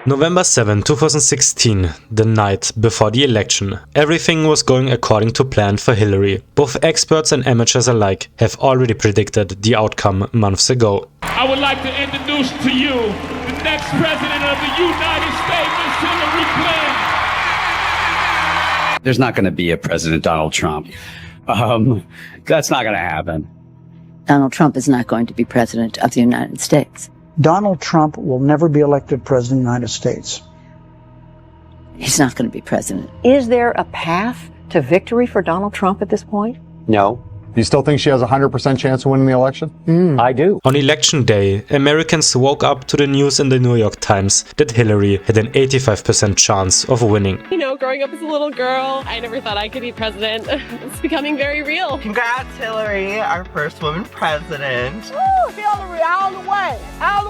November 7, 2016, the night before the election. Everything was going according to plan for Hillary. Both experts and amateurs alike have already predicted the outcome months ago. I would like to introduce to you the next president of the United States, Ms. Hillary Clinton. There's not going to be a President Donald Trump. That's not going to happen. Donald Trump is not going to be president of the United States. Donald Trump will never be elected president of the United States. He's not going to be president. Is there a path to victory for Donald Trump at this point? No. Do you still think she has a 100% chance of winning the election? I do. On election day, Americans woke up to the news in the New York Times that Hillary had an 85% chance of winning. You know, growing up as a little girl, I never thought I could be president. It's becoming very real. Congrats, Hillary, our first woman president. Woo, Hillary, all the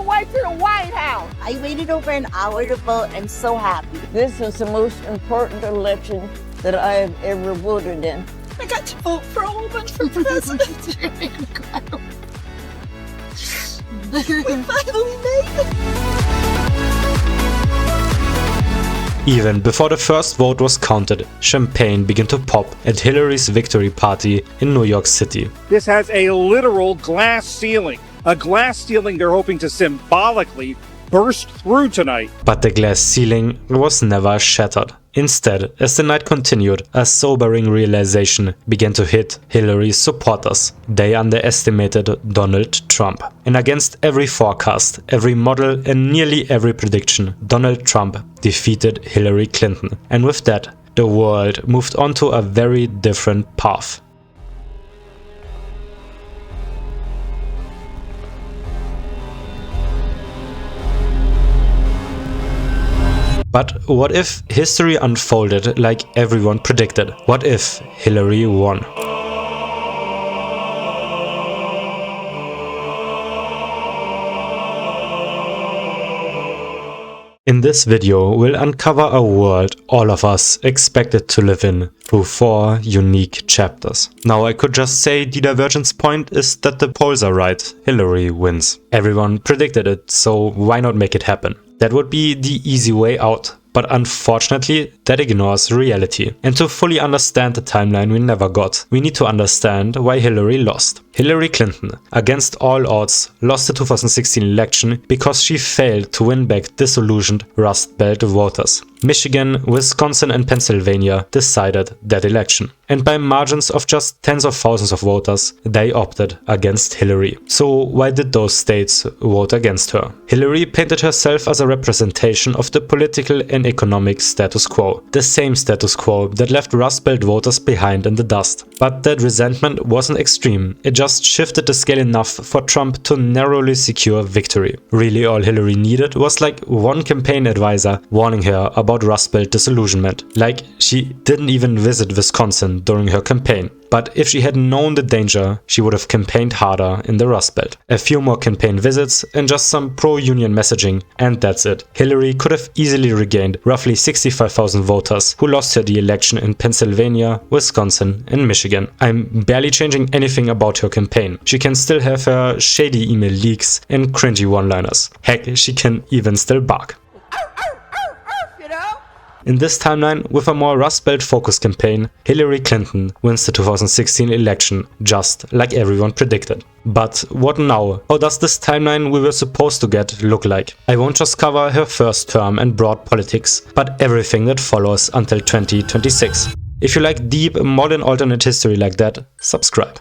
way to the White House. I waited over an hour to vote. I'm so happy. This is the most important election that I have ever voted in. I got to vote for a woman for president. It's really incredible. We finally made it. Even before the first vote was counted, champagne began to pop at Hillary's victory party in New York City. This has a literal glass ceiling. A glass ceiling they're hoping to symbolically burst through tonight. But the glass ceiling was never shattered. Instead, as the night continued, a sobering realization began to hit Hillary's supporters. They underestimated Donald Trump. And against every forecast, every model and nearly every prediction, Donald Trump defeated Hillary Clinton. And with that, the world moved on to a very different path. But what if history unfolded like everyone predicted? What if Hillary won? In this video, we'll uncover a world all of us expected to live in through 4 unique chapters. Now, I could just say the divergence point is that the polls are right. Hillary wins. Everyone predicted it, so why not make it happen? That would be the easy way out. But unfortunately, that ignores reality. And to fully understand the timeline we never got, we need to understand why Hillary lost. Hillary Clinton, against all odds, lost the 2016 election because she failed to win back disillusioned Rust Belt voters. Michigan, Wisconsin and Pennsylvania decided that election. And by margins of just tens of thousands of voters, they opted against Hillary. So why did those states vote against her? Hillary painted herself as a representation of the political and economic status quo. The same status quo that left Rust Belt voters behind in the dust. But that resentment wasn't extreme. It just shifted the scale enough for Trump to narrowly secure victory. Really, all Hillary needed was like one campaign advisor warning her about Rust Belt disillusionment. Like, she didn't even visit Wisconsin during her campaign. But if she had known the danger, she would have campaigned harder in the Rust Belt. A few more campaign visits and just some pro-union messaging, and that's it. Hillary could have easily regained roughly 65,000 voters who lost her the election in Pennsylvania, Wisconsin and Michigan. I'm barely changing anything about her campaign. She can still have her shady email leaks and cringy one-liners. Heck, she can even still bark. In this timeline, with a more Rust Belt focused campaign, Hillary Clinton wins the 2016 election, just like everyone predicted. But what now? How does this timeline we were supposed to get look like? I won't just cover her first term and broad politics, but everything that follows until 2026. If you like deep, modern alternate history like that, subscribe.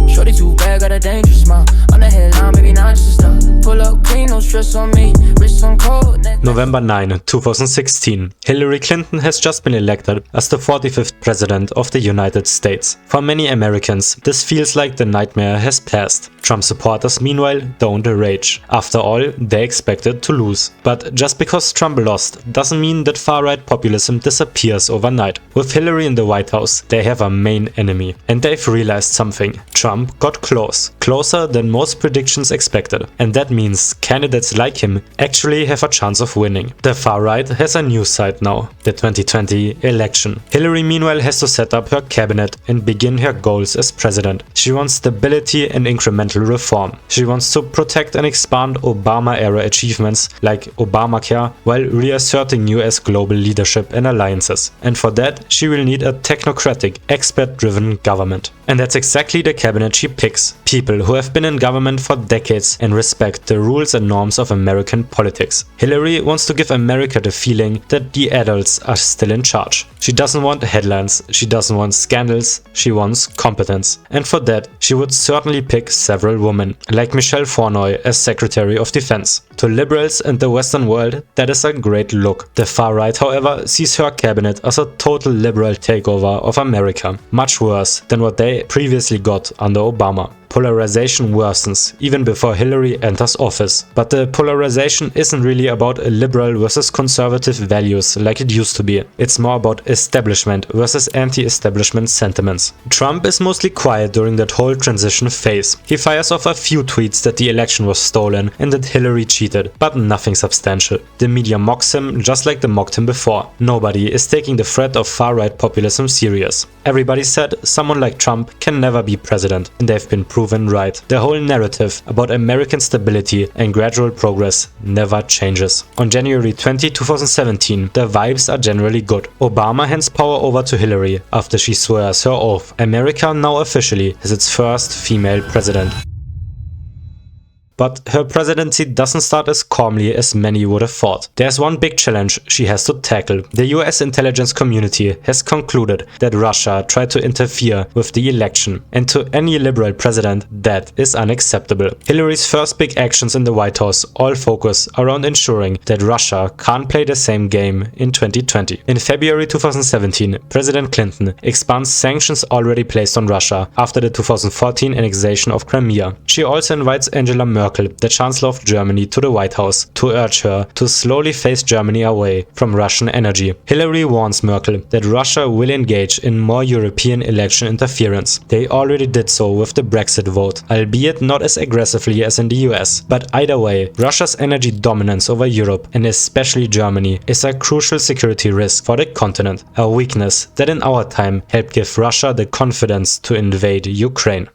Shorty too bad, got a dangerous smile. On the headline, maybe not just stop. Pull up clean, no stress on me. Wrist on cold. November 9, 2016. Hillary Clinton has just been elected as the 45th President of the United States. For many Americans, this feels like the nightmare has passed. Trump supporters, meanwhile, don't rage. After all, they expected to lose. But just because Trump lost doesn't mean that far-right populism disappears overnight. With Hillary in the the White House, they have a main enemy. And they've realized something. Trump got close. Closer than most predictions expected. And that means candidates like him actually have a chance of winning. The far right has a new side now. The 2020 election. Hillary meanwhile has to set up her cabinet and begin her goals as president. She wants stability and incremental reform. She wants to protect and expand Obama-era achievements like Obamacare while reasserting US global leadership and alliances. And for that, she will need a technocratic, expert-driven government. And that's exactly the cabinet she picks. People who have been in government for decades and respect the rules and norms of American politics. Hillary wants to give America the feeling that the adults are still in charge. She doesn't want headlines, she doesn't want scandals, she wants competence. And for that, she would certainly pick several women, like Michelle Fournoy as Secretary of Defense. To liberals and the Western world, that is a great look. The far right, however, sees her cabinet as a total liberal takeover of America, much worse than what they previously got under Obama. Polarization worsens even before Hillary enters office. But the polarization isn't really about liberal versus conservative values like it used to be. It's more about establishment versus anti-establishment sentiments. Trump is mostly quiet during that whole transition phase. He fires off a few tweets that the election was stolen and that Hillary cheated, but nothing substantial. The media mocks him just like they mocked him before. Nobody is taking the threat of far-right populism serious. Everybody said someone like Trump can never be president, and they've been proven right. The whole narrative about American stability and gradual progress never changes. On January 20, 2017, the vibes are generally good. Obama hands power over to Hillary after she swears her oath. America now officially has its first female president. But her presidency doesn't start as calmly as many would have thought. There's one big challenge she has to tackle. The US intelligence community has concluded that Russia tried to interfere with the election, and to any liberal president that is unacceptable. Hillary's first big actions in the White House all focus around ensuring that Russia can't play the same game in 2020. In February 2017, President Clinton expands sanctions already placed on Russia after the 2014 annexation of Crimea. She also invites Angela Merkel, the Chancellor of Germany, to the White House to urge her to slowly phase Germany away from Russian energy. Hillary warns Merkel that Russia will engage in more European election interference. They already did so with the Brexit vote, albeit not as aggressively as in the US. But either way, Russia's energy dominance over Europe, and especially Germany, is a crucial security risk for the continent, a weakness that in our time helped give Russia the confidence to invade Ukraine.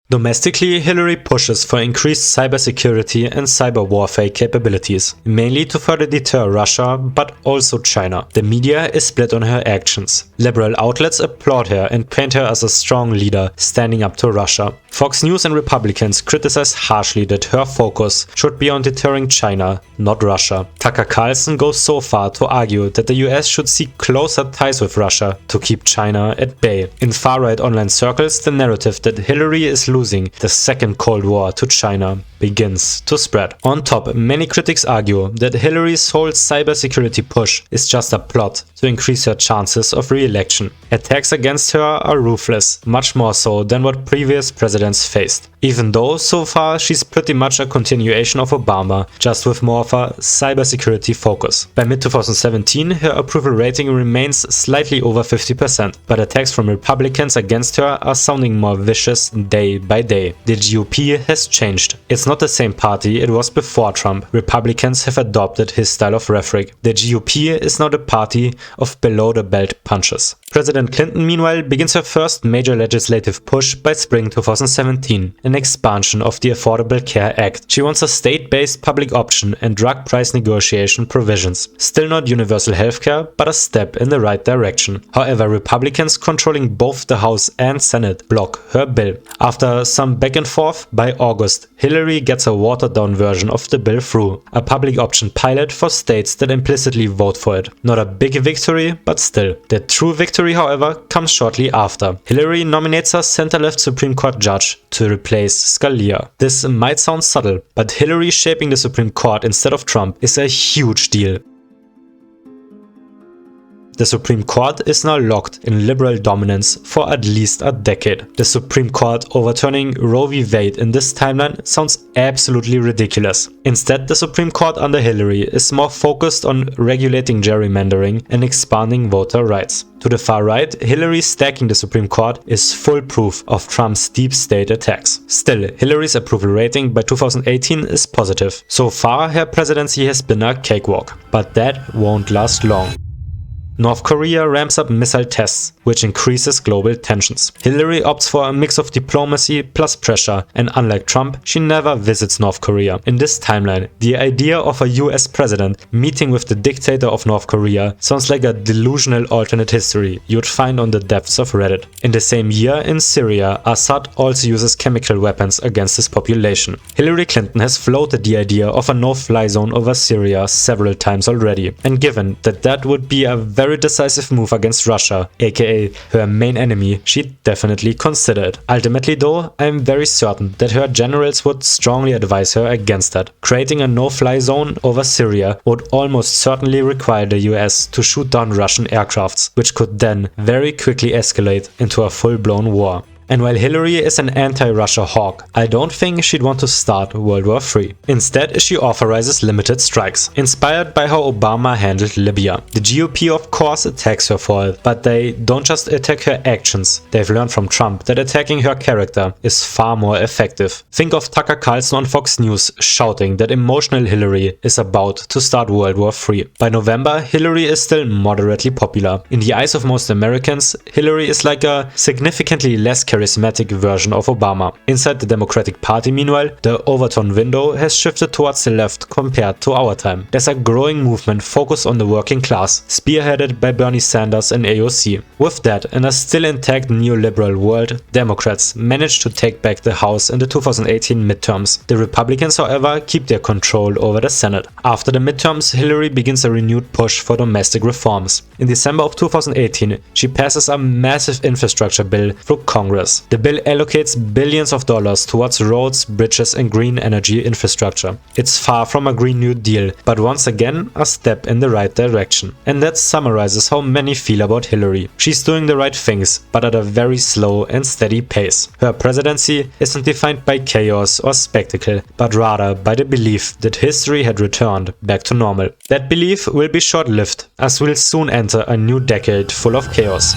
Domestically, Hillary pushes for increased cybersecurity and cyber warfare capabilities, mainly to further deter Russia, but also China. The media is split on her actions. Liberal outlets applaud her and paint her as a strong leader standing up to Russia. Fox News and Republicans criticize harshly that her focus should be on deterring China, not Russia. Tucker Carlson goes so far to argue that the US should seek closer ties with Russia to keep China at bay. In far-right online circles, the narrative that Hillary is losing the second Cold War to China begins to spread. On top, many critics argue that Hillary's whole cybersecurity push is just a plot to increase her chances of re-election. Attacks against her are ruthless, much more so than what previous presidents faced. Even though, so far, she's pretty much a continuation of Obama, just with more of a cybersecurity focus. By mid-2017, her approval rating remains slightly over 50%, but attacks from Republicans against her are sounding more vicious day by day. The GOP has changed. It's not the same party it was before Trump. Republicans have adopted his style of rhetoric. The GOP is now the party of below-the-belt punches. President Clinton, meanwhile, begins her first major legislative push by spring 2017, an expansion of the Affordable Care Act. She wants a state-based public option and drug price negotiation provisions. Still not universal healthcare, but a step in the right direction. However, Republicans controlling both the House and Senate block her bill. After some back and forth, by August, Hillary gets a watered-down version of the bill through, a public option pilot for states that implicitly vote for it. Not a big victory, but still. The true victory, however, comes shortly after. Hillary nominates a center-left Supreme Court judge to replace Scalia. This might sound subtle, but Hillary shaping the Supreme Court instead of Trump is a huge deal. The Supreme Court is now locked in liberal dominance for at least a decade. The Supreme Court overturning Roe v. Wade in this timeline sounds absolutely ridiculous. Instead, the Supreme Court under Hillary is more focused on regulating gerrymandering and expanding voter rights. To the far right, Hillary stacking the Supreme Court is full proof of Trump's deep state attacks. Still, Hillary's approval rating by 2018 is positive. So far, her presidency has been a cakewalk. But that won't last long. North Korea ramps up missile tests, which increases global tensions. Hillary opts for a mix of diplomacy plus pressure, and unlike Trump, she never visits North Korea. In this timeline, the idea of a US president meeting with the dictator of North Korea sounds like a delusional alternate history you'd find on the depths of Reddit. In the same year, in Syria, Assad also uses chemical weapons against his population. Hillary Clinton has floated the idea of a no-fly zone over Syria several times already, and given that that would be a very decisive move against Russia, aka her main enemy, she'd definitely consider it. Ultimately though, I'm very certain that her generals would strongly advise her against that. Creating a no-fly zone over Syria would almost certainly require the US to shoot down Russian aircrafts, which could then very quickly escalate into a full-blown war. And while Hillary is an anti-Russia hawk, I don't think she'd want to start World War III. Instead, she authorizes limited strikes, inspired by how Obama handled Libya. The GOP of course attacks her for it, but they don't just attack her actions. They've learned from Trump that attacking her character is far more effective. Think of Tucker Carlson on Fox News shouting that emotional Hillary is about to start World War III. By November, Hillary is still moderately popular. In the eyes of most Americans, Hillary is like a significantly less charismatic version of Obama. Inside the Democratic Party, meanwhile, the overtone window has shifted towards the left compared to our time. There's a growing movement focused on the working class, spearheaded by Bernie Sanders and AOC. With that, in a still intact neoliberal world, Democrats managed to take back the House in the 2018 midterms. The Republicans, however, keep their control over the Senate. After the midterms, Hillary begins a renewed push for domestic reforms. In December of 2018, she passes a massive infrastructure bill through Congress. The bill allocates billions of dollars towards roads, bridges and green energy infrastructure. It's far from a Green New Deal, but once again a step in the right direction. And that summarizes how many feel about Hillary. She's doing the right things, but at a very slow and steady pace. Her presidency isn't defined by chaos or spectacle, but rather by the belief that history had returned back to normal. That belief will be short-lived, as we'll soon enter a new decade full of chaos.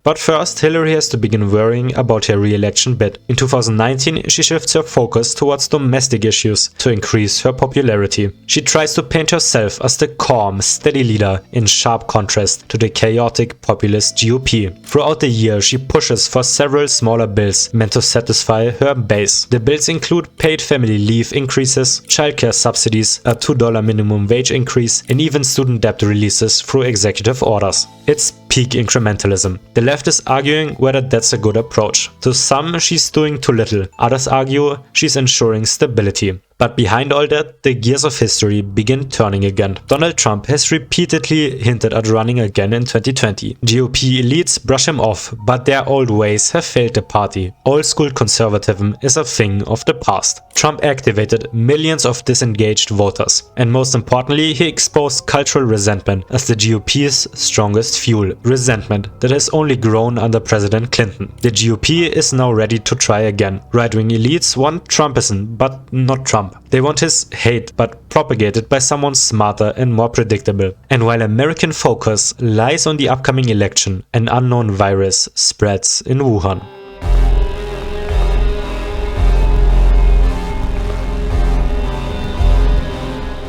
But first, Hillary has to begin worrying about her re-election bid. In 2019, she shifts her focus towards domestic issues to increase her popularity. She tries to paint herself as the calm, steady leader in sharp contrast to the chaotic populist GOP. Throughout the year, she pushes for several smaller bills meant to satisfy her base. The bills include paid family leave increases, childcare subsidies, a $2 minimum wage increase, and even student debt releases through executive orders. It's peak incrementalism. The left is arguing whether that's a good approach. To some, she's doing too little. Others argue she's ensuring stability. But behind all that, the gears of history begin turning again. Donald Trump has repeatedly hinted at running again in 2020. GOP elites brush him off, but their old ways have failed the party. Old school conservatism is a thing of the past. Trump activated millions of disengaged voters. And most importantly, he exposed cultural resentment as the GOP's strongest fuel. Resentment that has only grown under President Clinton. The GOP is now ready to try again. Right-wing elites want Trumpism, but not Trump. They want his hate, but propagated by someone smarter and more predictable. And while American focus lies on the upcoming election, an unknown virus spreads in Wuhan.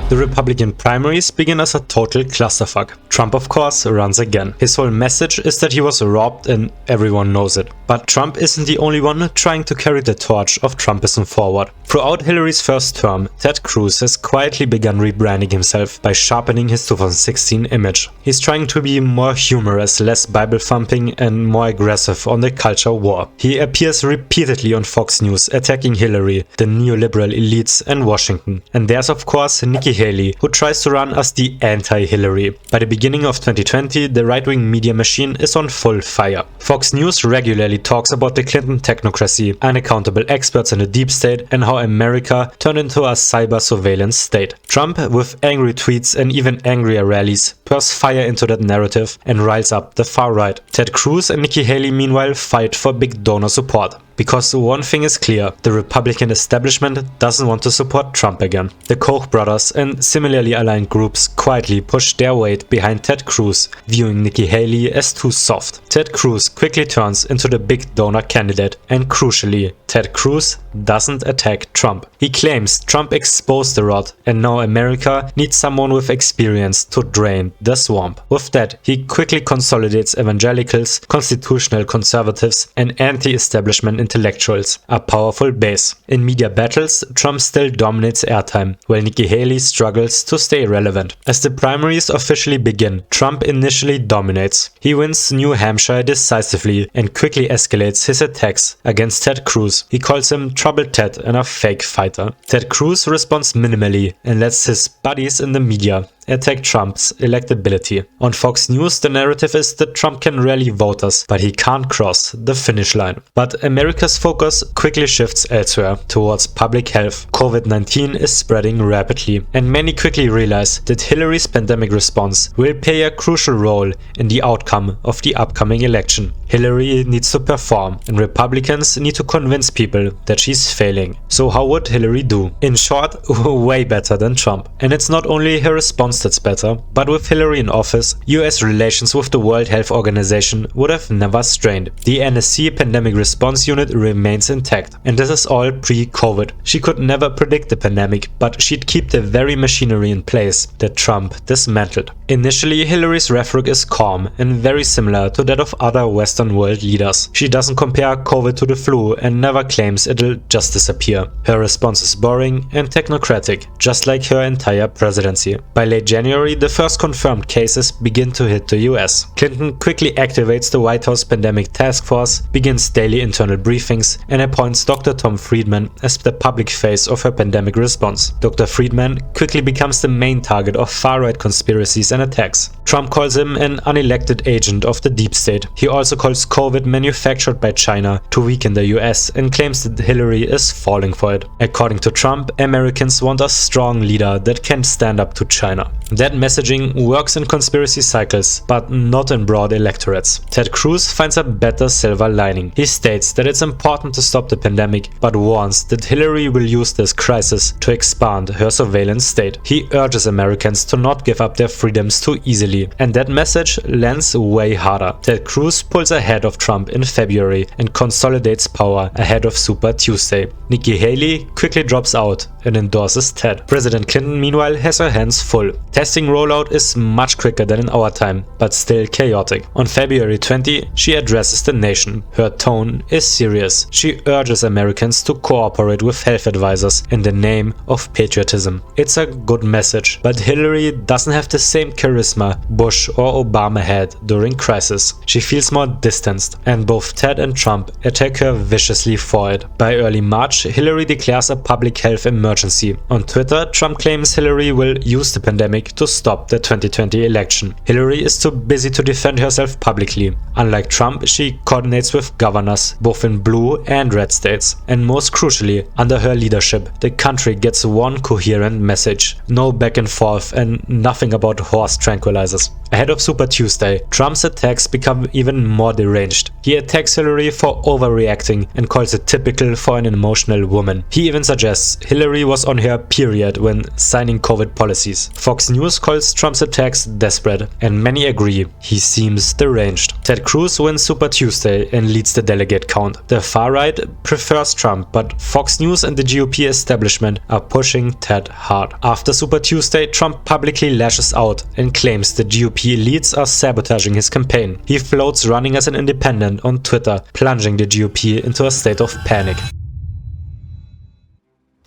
The Republican primaries begin as a total clusterfuck. Trump, of course, runs again. His whole message is that he was robbed and everyone knows it. But Trump isn't the only one trying to carry the torch of Trumpism forward. Throughout Hillary's first term, Ted Cruz has quietly begun rebranding himself by sharpening his 2016 image. He's trying to be more humorous, less Bible-thumping and more aggressive on the culture war. He appears repeatedly on Fox News attacking Hillary, the neoliberal elites and Washington. And there's of course Nikki Haley Haley, who tries to run as the anti-Hillary. By the beginning of 2020, the right-wing media machine is on full fire. Fox News regularly talks about the Clinton technocracy, unaccountable experts in the deep state, and how America turned into a cyber surveillance state. Trump, with angry tweets and even angrier rallies, pours fire into that narrative and riles up the far right. Ted Cruz and Nikki Haley meanwhile fight for big donor support. Because one thing is clear, the Republican establishment doesn't want to support Trump again. The Koch brothers and similarly aligned groups quietly push their weight behind Ted Cruz, viewing Nikki Haley as too soft. Ted Cruz quickly turns into the big donor candidate, and crucially, Ted Cruz doesn't attack Trump. He claims Trump exposed the rot and now America needs someone with experience to drain the swamp. With that, he quickly consolidates evangelicals, constitutional conservatives, and anti-establishment intellectuals, a powerful base. In media battles, Trump still dominates airtime, while Nikki Haley struggles to stay relevant. As the primaries officially begin, Trump initially dominates. He wins New Hampshire decisively and quickly escalates his attacks against Ted Cruz. He calls him Troubled Ted and a fake fighter. Ted Cruz responds minimally and lets his buddies in the media attack Trump's electability. On Fox News, the narrative is that Trump can rally voters, but he can't cross the finish line. But America's focus quickly shifts elsewhere, towards public health. COVID-19 is spreading rapidly, and many quickly realize that Hillary's pandemic response will play a crucial role in the outcome of the upcoming election. Hillary needs to perform, and Republicans need to convince people that she's failing. So how would Hillary do? In short, way better than Trump. And it's not only her response that's better, but with Hillary in office, US relations with the World Health Organization would have never strained. The NSC Pandemic Response Unit remains intact, and this is all pre-COVID. She could never predict the pandemic, but she'd keep the very machinery in place that Trump dismantled. Initially, Hillary's rhetoric is calm and very similar to that of other Western world leaders. She doesn't compare COVID to the flu and never claims it'll just disappear. Her response is boring and technocratic, just like her entire presidency. By late January, the first confirmed cases begin to hit the US. Clinton quickly activates the White House Pandemic Task Force, begins daily internal briefings, and appoints Dr. Tom Friedman as the public face of her pandemic response. Dr. Friedman quickly becomes the main target of far-right conspiracies and attacks. Trump calls him an unelected agent of the deep state. He also calls COVID manufactured by China to weaken the US and claims that Hillary is falling for it. According to Trump, Americans want a strong leader that can stand up to China. That messaging works in conspiracy cycles, but not in broad electorates. Ted Cruz finds a better silver lining. He states that it's important to stop the pandemic, but warns that Hillary will use this crisis to expand her surveillance state. He urges Americans to not give up their freedoms too easily, and that message lands way harder. Ted Cruz pulls ahead of Trump in February and consolidates power ahead of Super Tuesday. Nikki Haley quickly drops out and endorses Ted. President Clinton, meanwhile, has her hands full. Testing rollout is much quicker than in our time, but still chaotic. On February 20, she addresses the nation. Her tone is serious. She urges Americans to cooperate with health advisors in the name of patriotism. It's a good message, but Hillary doesn't have the same charisma Bush or Obama had during crisis. She feels more distanced, and both Ted and Trump attack her viciously for it. By early March, Hillary declares a public health emergency. On Twitter, Trump claims Hillary will use the pandemic to stop the 2020 election. Hillary is too busy to defend herself publicly. Unlike Trump, she coordinates with governors, both in blue and red states. And most crucially, under her leadership, the country gets one coherent message. No back and forth and nothing about horse tranquilizers. Ahead of Super Tuesday, Trump's attacks become even more deranged. He attacks Hillary for overreacting and calls it typical for an emotional woman. He even suggests Hillary was on her period when signing COVID policies. Fox News calls Trump's attacks desperate, and many agree he seems deranged. Ted Cruz wins Super Tuesday and leads the delegate count. The far right prefers Trump, but Fox News and the GOP establishment are pushing Ted hard. After Super Tuesday, Trump publicly lashes out and claims the GOP elites are sabotaging his campaign. He floats running as an independent on Twitter, plunging the GOP into a state of panic.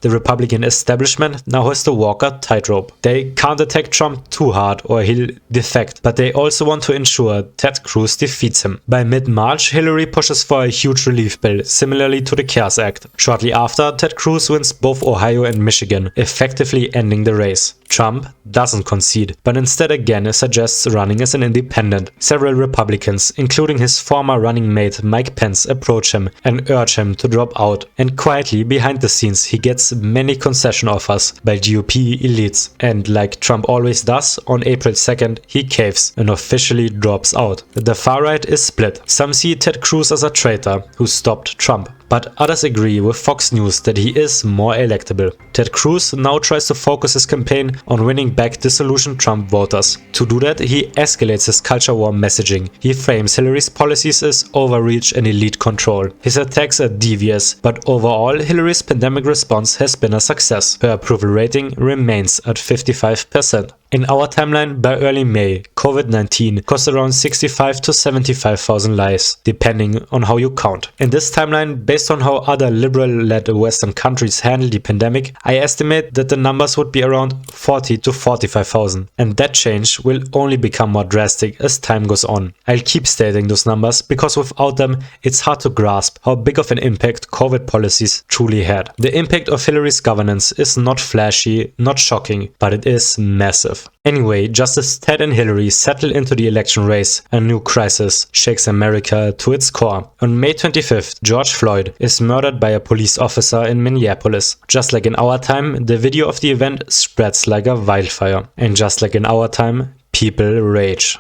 The Republican establishment now has to walk a tightrope. They can't attack Trump too hard or he'll defect, but they also want to ensure Ted Cruz defeats him. By mid-March, Hillary pushes for a huge relief bill, similarly to the CARES Act. Shortly after, Ted Cruz wins both Ohio and Michigan, effectively ending the race. Trump doesn't concede, but instead again suggests running as an independent. Several Republicans, including his former running mate Mike Pence, approach him and urge him to drop out. And quietly, behind the scenes, he gets many concession offers by GOP elites. And like Trump always does, on April 2nd, he caves and officially drops out. The far right is split. Some see Ted Cruz as a traitor who stopped Trump, but others agree with Fox News that he is more electable. Ted Cruz now tries to focus his campaign on winning back disillusioned Trump voters. To do that, he escalates his culture war messaging. He frames Hillary's policies as overreach and elite control. His attacks are devious, but overall, Hillary's pandemic response has been a success. Her approval rating remains at 55%. In our timeline, by early May, COVID-19 cost around 65 to 75,000 lives, depending on how you count. In this timeline, based on how other liberal-led Western countries handle the pandemic, I estimate that the numbers would be around 40 to 45,000. And that change will only become more drastic as time goes on. I'll keep stating those numbers because without them, it's hard to grasp how big of an impact COVID policies truly had. The impact of Hillary's governance is not flashy, not shocking, but it is massive. Anyway, just as Ted and Hillary settle into the election race, a new crisis shakes America to its core. On May 25th, George Floyd is murdered by a police officer in Minneapolis. Just like in our time, the video of the event spreads like a wildfire. And just like in our time, people rage.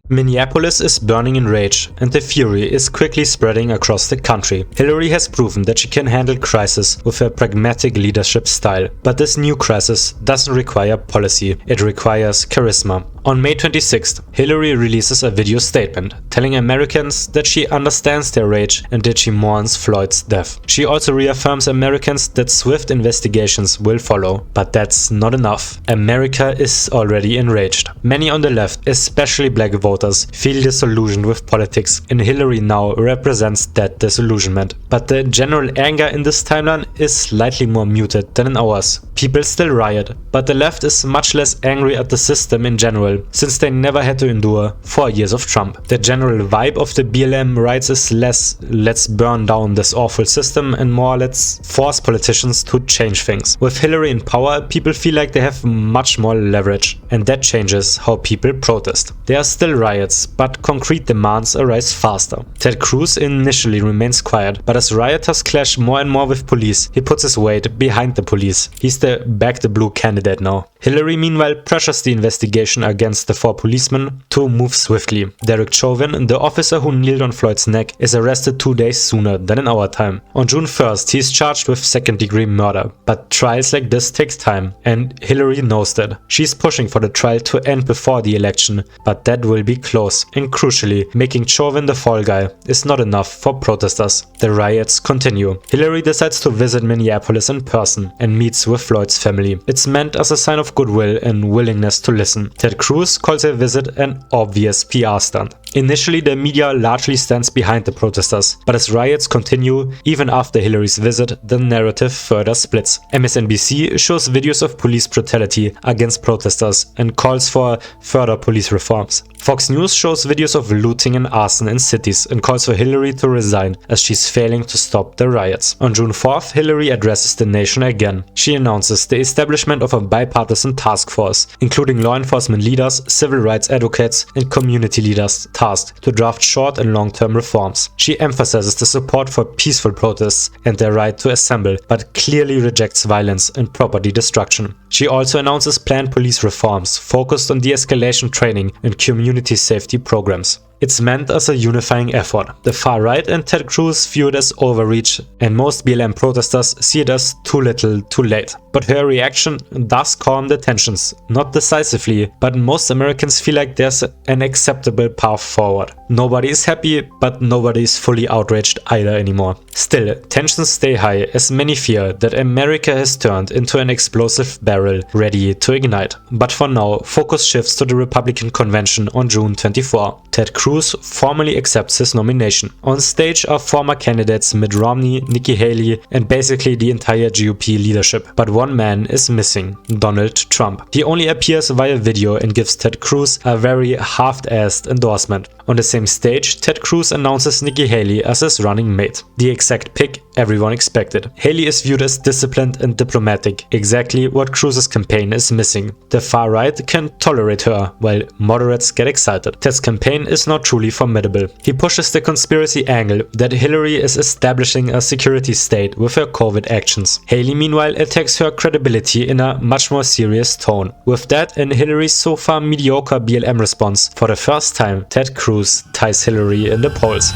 Minneapolis is burning in rage, and the fury is quickly spreading across the country. Hillary has proven that she can handle crisis with her pragmatic leadership style. But this new crisis doesn't require policy, it requires charisma. On May 26th, Hillary releases a video statement telling Americans that she understands their rage and that she mourns Floyd's death. She also reaffirms Americans that swift investigations will follow. But that's not enough. America is already enraged. Many on the left, especially black voters, feel disillusioned with politics, and Hillary now represents that disillusionment. But the general anger in this timeline is slightly more muted than in ours. People still riot, but the left is much less angry at the system in general, since they never had to endure 4 years of Trump. The general vibe of the BLM riots is less let's burn down this awful system and more let's force politicians to change things. With Hillary in power, people feel like they have much more leverage, and that changes how people protest. There are still riots, but concrete demands arise faster. Ted Cruz initially remains quiet, but as rioters clash more and more with police, he puts his weight behind the police. He's the back the blue candidate now. Hillary meanwhile pressures the investigation against the 4 policemen to move swiftly. Derek Chauvin, the officer who kneeled on Floyd's neck, is arrested 2 days sooner than in our time. On June 1st, he is charged with second-degree murder. But trials like this takes time, and Hillary knows that. She's pushing for the trial to end before the election, but that will be close. And crucially, making Chauvin the fall guy is not enough for protesters. The riots continue. Hillary decides to visit Minneapolis in person and meets with Floyd's family. It's meant as a sign of goodwill and willingness to listen. Ted Cruz calls her visit an obvious PR stunt. Initially, the media largely stands behind the protesters, but as riots continue, even after Hillary's visit, the narrative further splits. MSNBC shows videos of police brutality against protesters and calls for further police reforms. Fox News shows videos of looting and arson in cities and calls for Hillary to resign as she's failing to stop the riots. On June 4th, Hillary addresses the nation again. She announces the establishment of a bipartisan task force, including law enforcement leaders, civil rights advocates, and community leaders tasked to draft short and long-term reforms. She emphasizes the support for peaceful protests and their right to assemble, but clearly rejects violence and property destruction. She also announces planned police reforms focused on de-escalation training and community safety programs. It's meant as a unifying effort. The far right and Ted Cruz view it as overreach, and most BLM protesters see it as too little, too late. But her reaction does calm the tensions, not decisively, but most Americans feel like there's an acceptable path forward. Nobody is happy, but nobody is fully outraged either anymore. Still, tensions stay high as many fear that America has turned into an explosive barrel ready to ignite. But for now, focus shifts to the Republican convention on June 24. Ted Cruz formally accepts his nomination. On stage are former candidates Mitt Romney, Nikki Haley, and basically the entire GOP leadership. But one man is missing: Donald Trump. He only appears via video and gives Ted Cruz a very half-assed endorsement. On the same stage, Ted Cruz announces Nikki Haley as his running mate. The exact pick everyone expected. Haley is viewed as disciplined and diplomatic, exactly what Cruz's campaign is missing. The far right can tolerate her, while moderates get excited. Ted's campaign is not truly formidable. He pushes the conspiracy angle that Hillary is establishing a security state with her COVID actions. Haley meanwhile attacks her credibility in a much more serious tone. With that and Hillary's so far mediocre BLM response, for the first time Ted Cruz ties Hillary in the polls.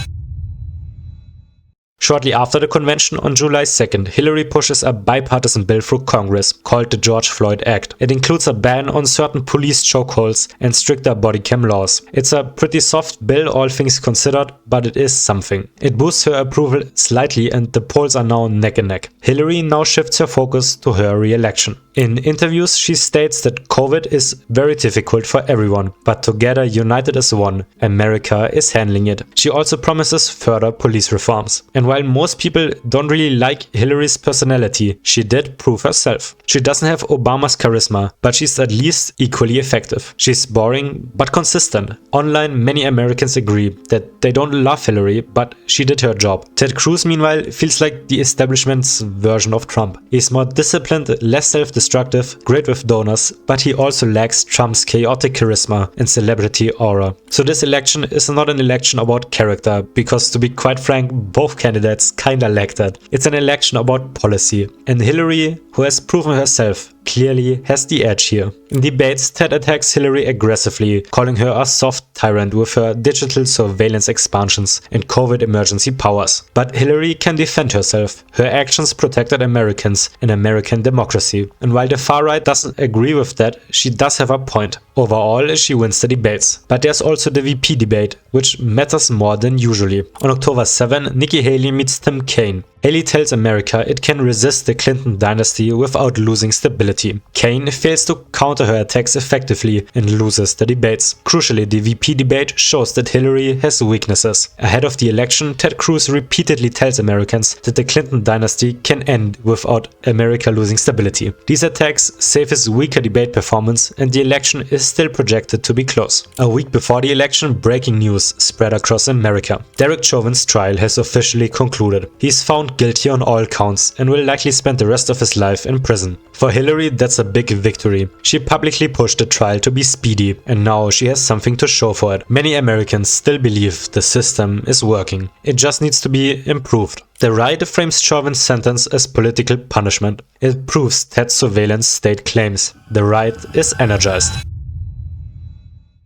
Shortly after the convention on July 2nd, Hillary pushes a bipartisan bill through Congress called the George Floyd Act. It includes a ban on certain police chokeholds and stricter body cam laws. It's a pretty soft bill, all things considered, but it is something. It boosts her approval slightly and the polls are now neck and neck. Hillary now shifts her focus to her re-election. In interviews, she states that COVID is very difficult for everyone, but together, united as one, America is handling it. She also promises further police reforms. And while most people don't really like Hillary's personality, she did prove herself. She doesn't have Obama's charisma, but she's at least equally effective. She's boring, but consistent. Online, many Americans agree that they don't love Hillary, but she did her job. Ted Cruz, meanwhile, feels like the establishment's version of Trump. He's more disciplined, less self-destructive, great with donors, but he also lacks Trump's chaotic charisma and celebrity aura. So this election is not an election about character, because to be quite frank, both candidates kinda lack that. It's an election about policy, and Hillary, who has proven herself, clearly has the edge here. In debates, Ted attacks Hillary aggressively, calling her a soft tyrant with her digital surveillance expansions and COVID emergency powers. But Hillary can defend herself. Her actions protected Americans and American democracy. And while the far right doesn't agree with that, she does have a point. Overall, she wins the debates. But there's also the VP debate, which matters more than usually. On October 7, Nikki Haley meets Tim Kaine. Haley tells America it can resist the Clinton dynasty without losing stability. Kaine fails to counter her attacks effectively and loses the debates. Crucially, the VP debate shows that Hillary has weaknesses. Ahead of the election, Ted Cruz repeatedly tells Americans that the Clinton dynasty can end without America losing stability. These attacks save his weaker debate performance, and the election is still projected to be close. A week before the election, breaking news spread across America. Derek Chauvin's trial has officially concluded. He's found guilty on all counts and will likely spend the rest of his life in prison. For Hillary, that's a big victory. She publicly pushed the trial to be speedy, and now she has something to show for it. Many Americans still believe the system is working. It just needs to be improved. The right frames Chauvin's sentence as political punishment. It proves Ted's surveillance state claims. The right is energized.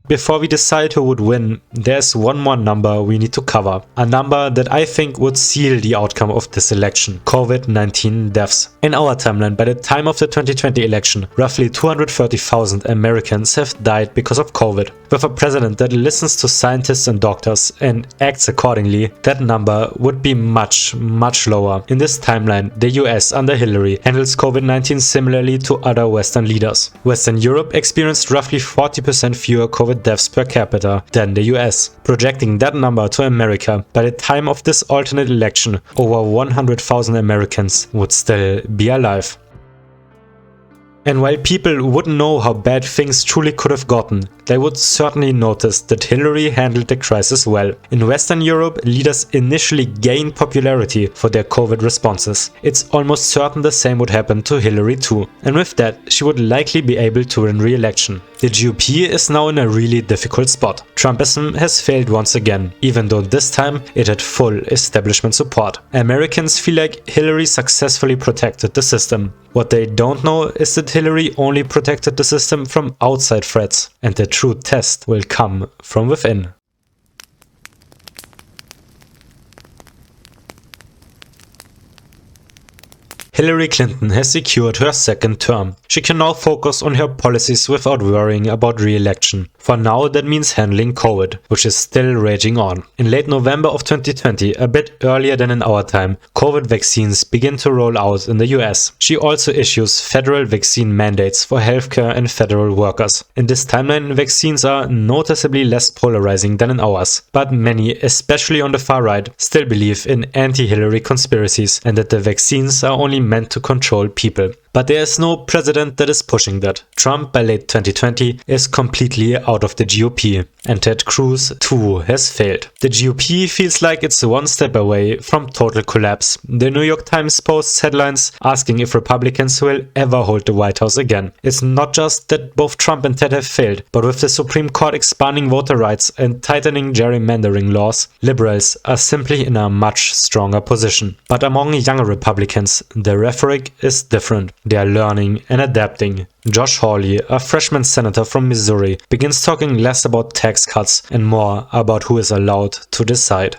Before we decide who would win, there's one more number we need to cover. A number that I think would seal the outcome of this election: COVID-19 deaths. In our timeline, by the time of the 2020 election, roughly 230,000 Americans have died because of COVID. With a president that listens to scientists and doctors and acts accordingly, that number would be much, much lower. In this timeline, the US under Hillary handles COVID-19 similarly to other Western leaders. Western Europe experienced roughly 40% fewer COVID deaths per capita than the US. Projecting that number to America, by the time of this alternate election, over 100,000 Americans would still be alive. And while people wouldn't know how bad things truly could have gotten, they would certainly notice that Hillary handled the crisis well. In Western Europe, leaders initially gained popularity for their COVID responses. It's almost certain the same would happen to Hillary too. And with that, she would likely be able to win re-election. The GOP is now in a really difficult spot. Trumpism has failed once again, even though this time it had full establishment support. Americans feel like Hillary successfully protected the system. What they don't know is that Hillary only protected the system from outside threats, and the true test will come from within. Hillary Clinton has secured her second term. She can now focus on her policies without worrying about re-election. For now, that means handling COVID, which is still raging on. In late November of 2020, a bit earlier than in our time, COVID vaccines begin to roll out in the US. She also issues federal vaccine mandates for healthcare and federal workers. In this timeline, vaccines are noticeably less polarizing than in ours, but many, especially on the far right, still believe in anti-Hillary conspiracies and that the vaccines are only meant to control people. But there is no president that is pushing that. Trump, by late 2020, is completely out of the GOP, and Ted Cruz, too, has failed. The GOP feels like it's one step away from total collapse. The New York Times posts headlines asking if Republicans will ever hold the White House again. It's not just that both Trump and Ted have failed, but with the Supreme Court expanding voter rights and tightening gerrymandering laws, liberals are simply in a much stronger position. But among younger Republicans, the rhetoric is different. They are learning and adapting. Josh Hawley, a freshman senator from Missouri, begins talking less about tax cuts and more about who is allowed to decide.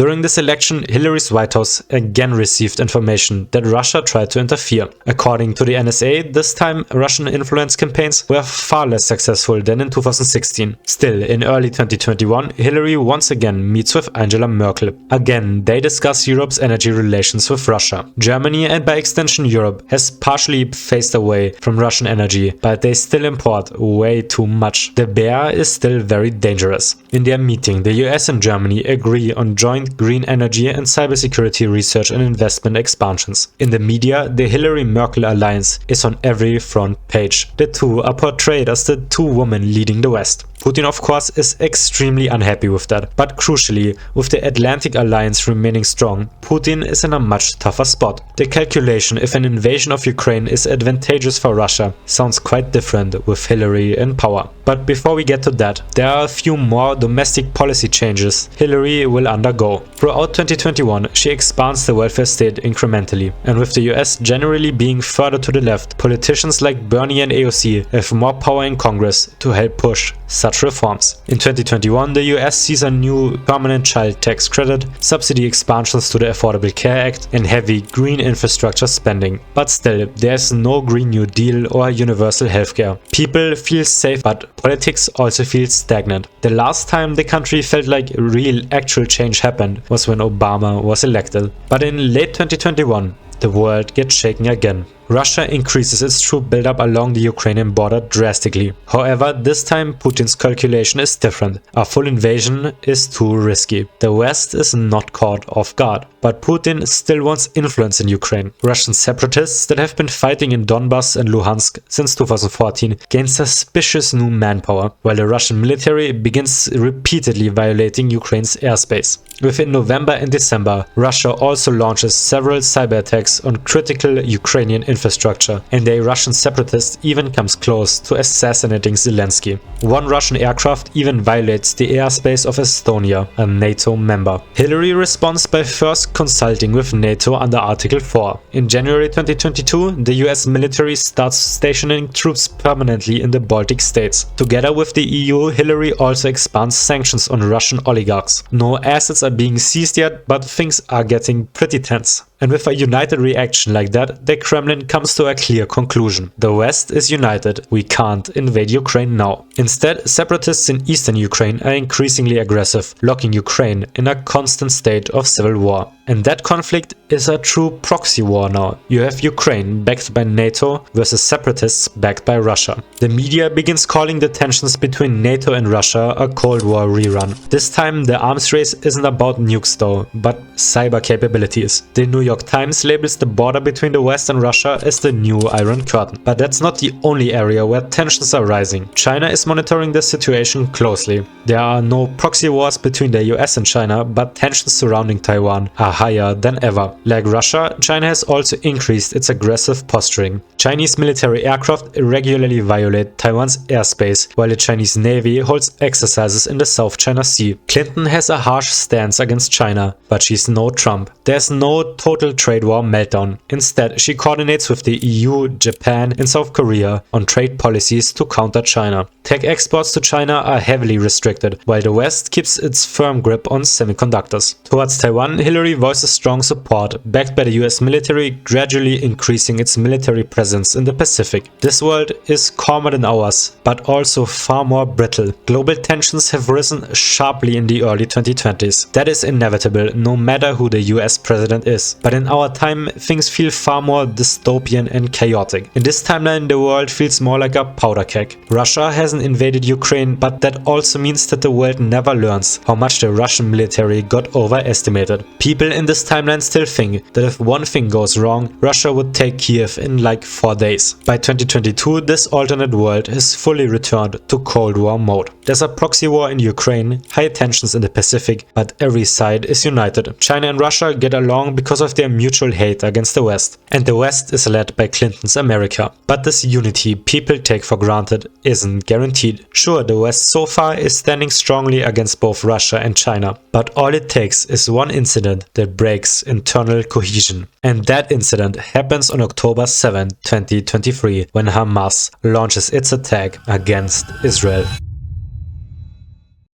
During this election, Hillary's White House again received information that Russia tried to interfere. According to the NSA, this time Russian influence campaigns were far less successful than in 2016. Still, in early 2021, Hillary once again meets with Angela Merkel. Again, they discuss Europe's energy relations with Russia. Germany, and by extension Europe, has partially phased away from Russian energy, but they still import way too much. The bear is still very dangerous. In their meeting, the US and Germany agree on joint green energy and cybersecurity research and investment expansions. In the media, the Hillary-Merkel alliance is on every front page. The two are portrayed as the two women leading the West. Putin, of course, is extremely unhappy with that, but crucially, with the Atlantic alliance remaining strong, Putin is in a much tougher spot. The calculation if an invasion of Ukraine is advantageous for Russia sounds quite different with Hillary in power. But before we get to that, there are a few more domestic policy changes Hillary will undergo. Throughout 2021, she expands the welfare state incrementally, and with the US generally being further to the left, politicians like Bernie and AOC have more power in Congress to help push such reforms. In 2021, the US sees a new permanent child tax credit, subsidy expansions to the Affordable Care Act, and heavy green infrastructure spending. But still, there's no Green New Deal or universal healthcare. People feel safe, but politics also feels stagnant. The last time the country felt like real actual change happened was when Obama was elected. But in late 2021, the world gets shaken again. Russia increases its troop buildup along the Ukrainian border drastically. However, this time Putin's calculation is different. A full invasion is too risky. The West is not caught off guard. But Putin still wants influence in Ukraine. Russian separatists that have been fighting in Donbass and Luhansk since 2014 gain suspicious new manpower, while the Russian military begins repeatedly violating Ukraine's airspace. Within November and December, Russia also launches several cyber attacks on critical Ukrainian infrastructure, and a Russian separatist even comes close to assassinating Zelensky. One Russian aircraft even violates the airspace of Estonia, a NATO member. Hillary responds by first consulting with NATO under Article 4. In January 2022, the US military starts stationing troops permanently in the Baltic states. Together with the EU, Hillary also expands sanctions on Russian oligarchs. No assets are being seized yet, but things are getting pretty tense. And with a united reaction like that, the Kremlin comes to a clear conclusion. The West is united. We can't invade Ukraine now. Instead, separatists in eastern Ukraine are increasingly aggressive, locking Ukraine in a constant state of civil war. And that conflict is a true proxy war now. You have Ukraine backed by NATO versus separatists backed by Russia. The media begins calling the tensions between NATO and Russia a Cold War rerun. This time the arms race isn't about nukes though, but cyber capabilities. The New York Times labels the border between the West and Russia as the new Iron Curtain. But that's not the only area where tensions are rising. China is monitoring the situation closely. There are no proxy wars between the US and China, but tensions surrounding Taiwan are higher than ever. Like Russia, China has also increased its aggressive posturing. Chinese military aircraft regularly violate Taiwan's airspace, while the Chinese Navy holds exercises in the South China Sea. Clinton has a harsh stance against China, but she's no Trump. There's no total trade war meltdown. Instead, she coordinates with the EU, Japan and South Korea on trade policies to counter China. Tech exports to China are heavily restricted, while the West keeps its firm grip on semiconductors. Towards Taiwan, Hillary voices strong support, backed by the US military gradually increasing its military presence in the Pacific. This world is calmer than ours, but also far more brittle. Global tensions have risen sharply in the early 2020s. That is inevitable, no matter who the US president is. But in our time, things feel far more dystopian and chaotic. In this timeline, the world feels more like a powder keg. Russia hasn't invaded Ukraine, but that also means that the world never learns how much the Russian military got overestimated. People in this timeline still think that if one thing goes wrong, Russia would take Kiev in like 4 days. By 2022, this alternate world has fully returned to Cold War mode. There's a proxy war in Ukraine, high tensions in the Pacific, but every side is united. China and Russia get along because of their mutual hate against the West, and the West is led by Clinton's America. But this unity people take for granted isn't guaranteed. Sure, the West so far is standing strongly against both Russia and China, but all it takes is one incident that breaks internal cohesion. And that incident happens on October 7, 2023, when Hamas launches its attack against Israel.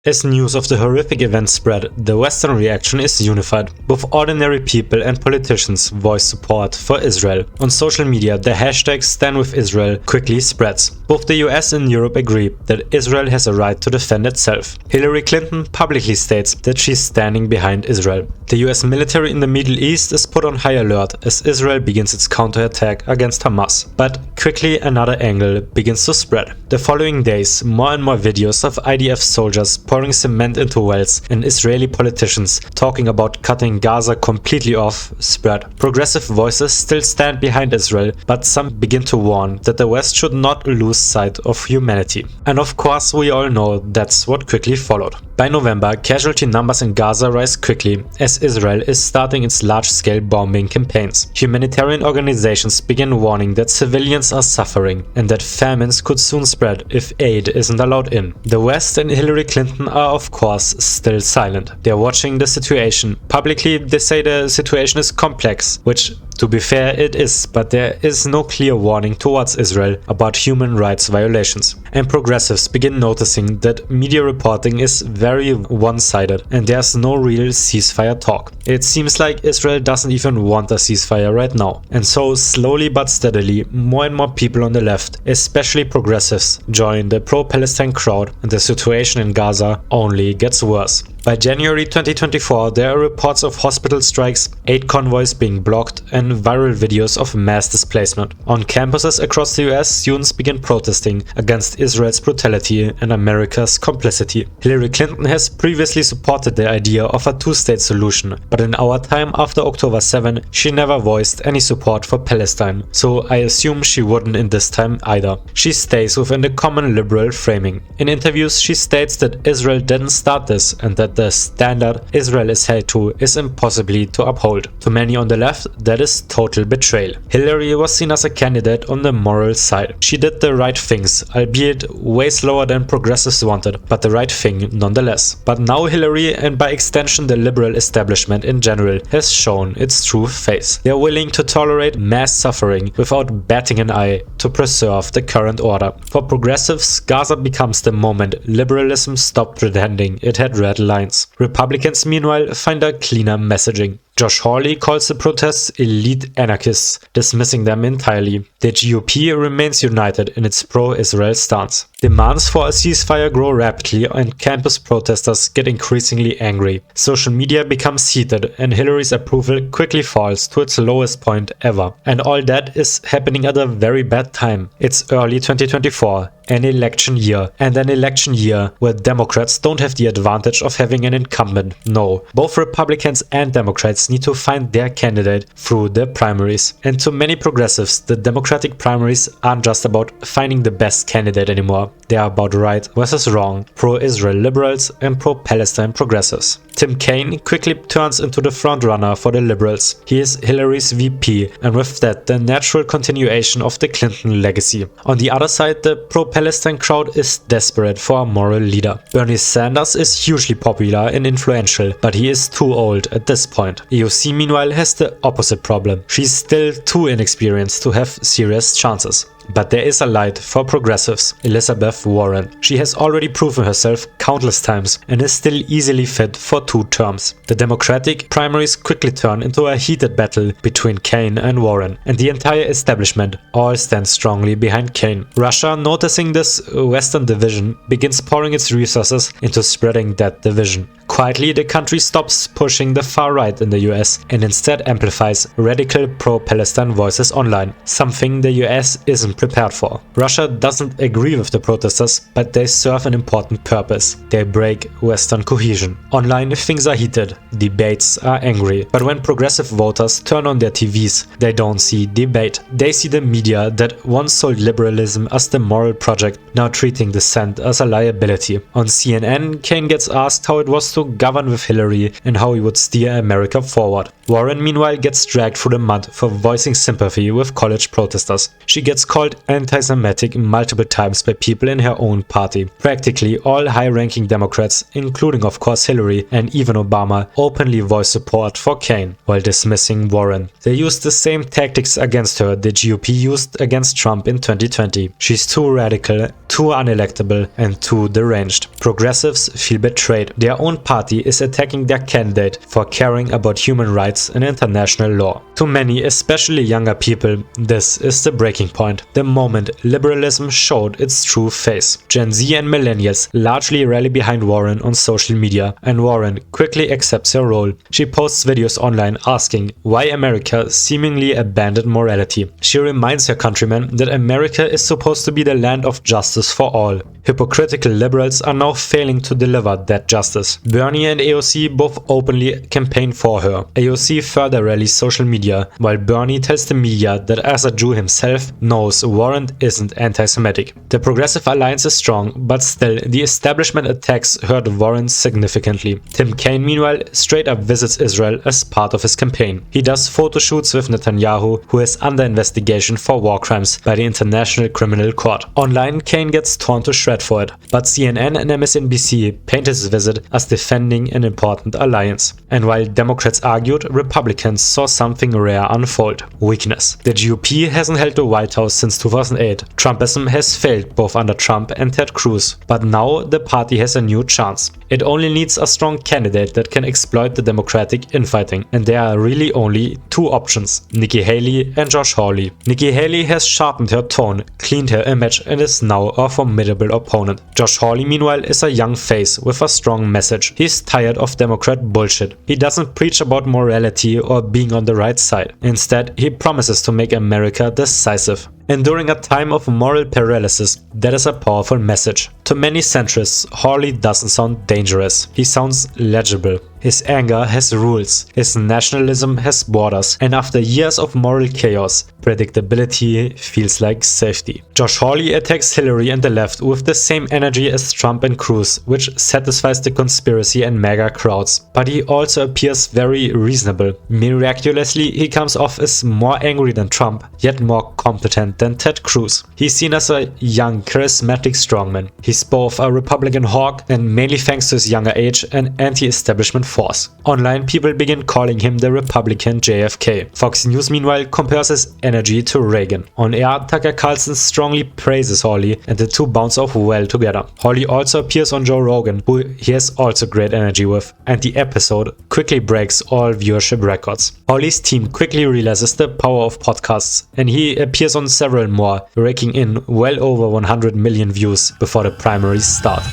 As news of the horrific event spread, the Western reaction is unified. Both ordinary people and politicians voice support for Israel. On social media, the hashtag #StandWithIsrael quickly spreads. Both the US and Europe agree that Israel has a right to defend itself. Hillary Clinton publicly states that she's standing behind Israel. The US military in the Middle East is put on high alert as Israel begins its counterattack against Hamas. But quickly another angle begins to spread. The following days, more and more videos of IDF soldiers pouring cement into wells and Israeli politicians talking about cutting Gaza completely off spread. Progressive voices still stand behind Israel, but some begin to warn that the West should not lose sight of humanity. And of course, we all know that's what quickly followed. By November, casualty numbers in Gaza rise quickly as Israel is starting its large-scale bombing campaigns. Humanitarian organizations begin warning that civilians are suffering and that famines could soon spread if aid isn't allowed in. The West and Hillary Clinton are of course still silent. They're watching the situation. Publicly, they say the situation is complex, which to be fair, it is, but there is no clear warning towards Israel about human rights violations. And progressives begin noticing that media reporting is very one-sided and there's no real ceasefire talk. It seems like Israel doesn't even want a ceasefire right now. And so, slowly but steadily, more and more people on the left, especially progressives, join the pro-Palestine crowd and the situation in Gaza only gets worse. By January 2024, there are reports of hospital strikes, aid convoys being blocked, and viral videos of mass displacement. On campuses across the US, students begin protesting against Israel's brutality and America's complicity. Hillary Clinton has previously supported the idea of a two-state solution, but in our time after October 7, she never voiced any support for Palestine, so I assume she wouldn't in this time either. She stays within the common liberal framing. In interviews, she states that Israel didn't start this and that the standard Israel is held to is impossibly to uphold. To many on the left, that is total betrayal. Hillary was seen as a candidate on the moral side. She did the right things, albeit way slower than progressives wanted, but the right thing nonetheless. But now Hillary, and by extension the liberal establishment in general, has shown its true face. They are willing to tolerate mass suffering without batting an eye to preserve the current order. For progressives, Gaza becomes the moment liberalism stopped pretending it had red lines. Republicans, meanwhile, find a cleaner messaging. Josh Hawley calls the protests elite anarchists, dismissing them entirely. The GOP remains united in its pro-Israel stance. Demands for a ceasefire grow rapidly and campus protesters get increasingly angry. Social media becomes heated and Hillary's approval quickly falls to its lowest point ever. And all that is happening at a very bad time. It's early 2024, an election year, and an election year where Democrats don't have the advantage of having an incumbent. No, both Republicans and Democrats need to find their candidate through the primaries. And to many progressives, the Democratic primaries aren't just about finding the best candidate anymore. They are about right versus wrong, pro-Israel liberals and pro-Palestine progressives. Tim Kaine quickly turns into the frontrunner for the Liberals. He is Hillary's VP, and with that the natural continuation of the Clinton legacy. On the other side, the pro-Palestine crowd is desperate for a moral leader. Bernie Sanders is hugely popular and influential, but he is too old at this point. AOC meanwhile has the opposite problem. She's still too inexperienced to have serious chances. But there is a light for progressives, Elizabeth Warren. She has already proven herself countless times and is still easily fit for 2 terms. The Democratic primaries quickly turn into a heated battle between Kaine and Warren, and the entire establishment all stands strongly behind Kaine. Russia, noticing this Western division, begins pouring its resources into spreading that division. Quietly, the country stops pushing the far right in the US and instead amplifies radical pro-Palestine voices online, something the US isn't prepared for. Russia doesn't agree with the protesters, but they serve an important purpose. They break Western cohesion. Online, things are heated, debates are angry, but when progressive voters turn on their TVs, they don't see debate. They see the media that once sold liberalism as the moral project, now treating dissent as a liability. On CNN, Kaine gets asked how it was to govern with Hillary and how he would steer America forward. Warren meanwhile gets dragged through the mud for voicing sympathy with college protesters. She gets called anti-Semitic multiple times by people in her own party. Practically all high-ranking Democrats, including of course Hillary and even Obama, openly voice support for Kaine while dismissing Warren. They used the same tactics against her the GOP used against Trump in 2020. She's too radical, too unelectable, and too deranged. Progressives feel betrayed. Their own party is attacking their candidate for caring about human rights and international law. To many, especially younger people, this is the breaking point. The moment liberalism showed its true face. Gen Z and millennials largely rally behind Warren on social media, and Warren quickly accepts her role. She posts videos online asking why America seemingly abandoned morality. She reminds her countrymen that America is supposed to be the land of justice for all. Hypocritical liberals are now failing to deliver that justice. Bernie and AOC both openly campaign for her. AOC further rallies social media, while Bernie tells the media that as a Jew himself knows Warren isn't anti-Semitic. The progressive alliance is strong, but still the establishment attacks hurt Warren significantly. Tim Kaine meanwhile straight up visits Israel as part of his campaign. He does photo shoots with Netanyahu, who is under investigation for war crimes by the International Criminal Court. Online, Kaine gets torn to shreds for it, but CNN and MSNBC paint his visit as defending an important alliance. And while Democrats argued, Republicans saw something rare unfold: weakness. The GOP hasn't held the White House since 2008. Trumpism has failed both under Trump and Ted Cruz, but now the party has a new chance. It only needs a strong candidate that can exploit the Democratic infighting, and there are really only 2 options: Nikki Haley and Josh Hawley. Nikki Haley has sharpened her tone, cleaned her image, and is now a formidable opponent. Josh Hawley meanwhile is a young face with a strong message. He's tired of Democrat bullshit. He doesn't preach about morality or being on the right side. Instead, he promises to make America decisive. And during a time of moral paralysis, that is a powerful message. To many centrists, Hawley doesn't sound dangerous. He sounds legible. His anger has rules, his nationalism has borders, and after years of moral chaos, predictability feels like safety. Josh Hawley attacks Hillary and the left with the same energy as Trump and Cruz, which satisfies the conspiracy and MAGA crowds. But he also appears very reasonable. Miraculously, he comes off as more angry than Trump, yet more competent than Ted Cruz. He's seen as a young, charismatic strongman. He's both a Republican hawk and, mainly thanks to his younger age, an anti-establishment force. Online, people begin calling him the Republican JFK. Fox News meanwhile compares his energy to Reagan. On air, Tucker Carlson strongly praises Hawley, and the two bounce off well together. Hawley also appears on Joe Rogan, who he has also great energy with, and the episode quickly breaks all viewership records. Hawley's team quickly realizes the power of podcasts, and he appears on several more, raking in well over 100 million views before the primaries start.